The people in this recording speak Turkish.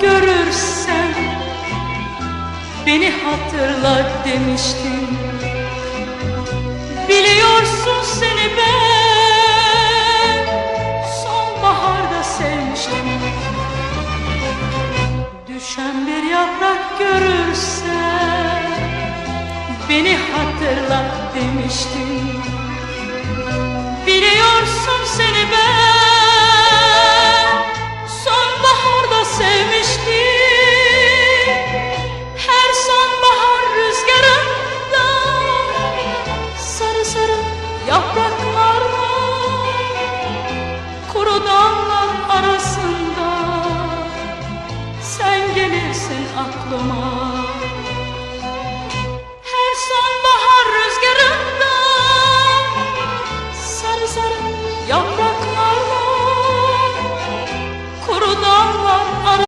görürsen beni hatırla demiştim. Biliyorsun seni ben sonbaharda sevmiştim. Düşen bir yaprak görürsen beni hatırla demiştim. Biliyorsun seni ben sonbaharda sevmiştim. Her sonbahar rüzgarında sarı sarı yapraklarla kuru dallar arasında sen gelirsin aklıma.